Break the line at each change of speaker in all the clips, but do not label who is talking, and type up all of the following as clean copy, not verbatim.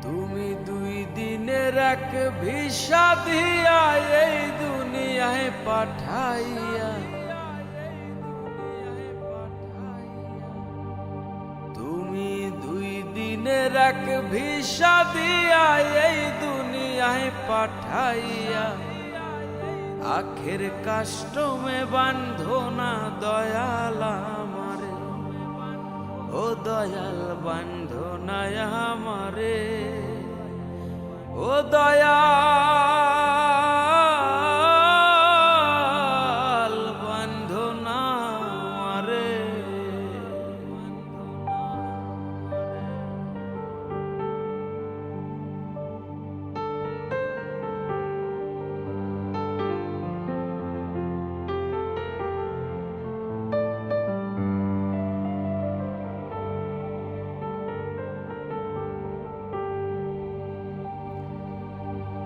তুমি 2 দিনের এক ভিসা দিয়া এই দুনিয়ায় পাঠাইয়া, তুমি 2 দিনের এক ভিসা দিয়া এই দুনিয়ায় পাঠাইয়া আখের কাষ্টমে বান্ধো না দয়াল আমারে, ও দয়াল বান্ধো না আমারে, ও দয়াল বান্ধো না আমারে।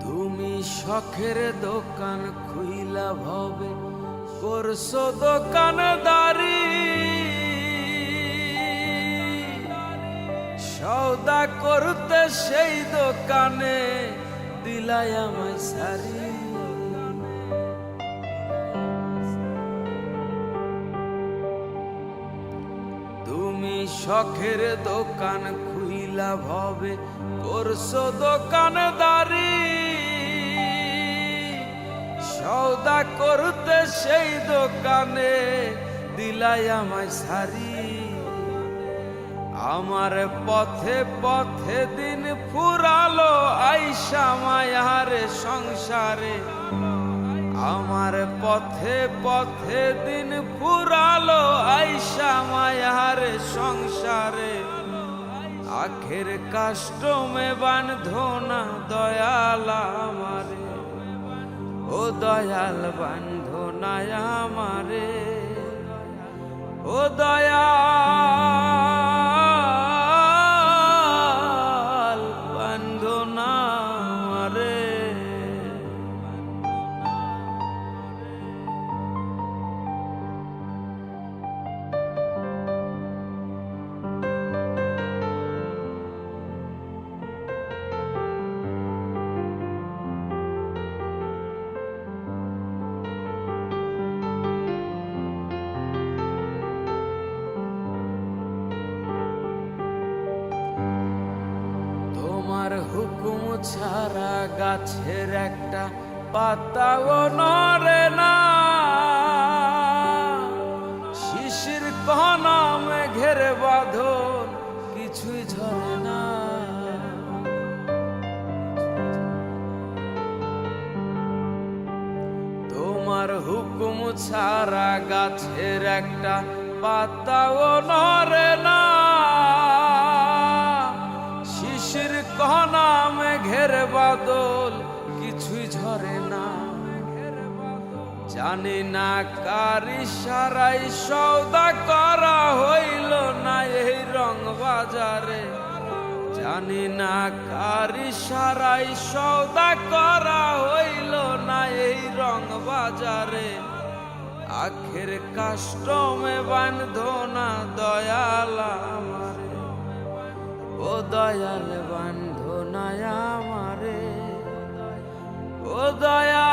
তুমি শখের দোকান খুইলা ভবে করছো দোকানদারি, সওদা করতে সেই দোকানে দিলাই আমায় সারি। তুমি শখের দোকান খুইলা ভবে করছো দোকানদারি, সওদা করতে সেই দোকানে দিলাই আমায় সারি। আমার পথে পথে দিন ফুরালো আইসা মায়ার সংসারে, আমার পথে পথে দিন ফুরালো আইসা মায়ার সংসারে, আখের কাষ্টমে বান্ধো না দয়াল আমারে, ও দয়াল বান্ধো না আমারে, ও দয়াল বান্ধো না আমারে। তোমার হুকুম ছাড়া গাছের একটা পাতাও নড়ে না, শিশির কণা মেঘের বাঁধন কিছুই ঝরে না। তোমার হুকুম ছাড়া গাছের একটা পাতাও নড়ে না, শিশির কণা মেঘের বাদল কিছুই ঝরে না। জানি না কার ইশারায় সওদা করা হইল না এই রং বাজারে, জানি না কার ইশারায় সওদা করা হইল না এই রং বাজারে, আখের কাষ্টমে বান্ধো না দয়াল আমারে, ও দয়াল বান্ধো না আমারে, ও দয়াল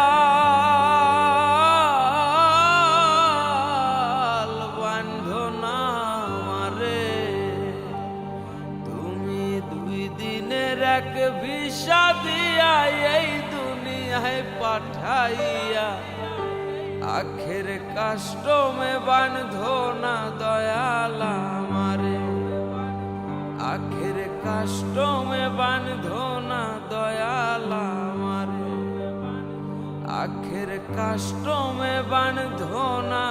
বান্ধো না আমারে। তুমি 2 দিনের এক ভিসা দিয়া এই দুনিয়ায় পাঠাইয়া আখের কাষ্টমে বান্ধো না দয়াল আমারে, আখের কাষ্টমে বান্ধো না দয়াল আমারে, আখের কাষ্টমে বান্ধো না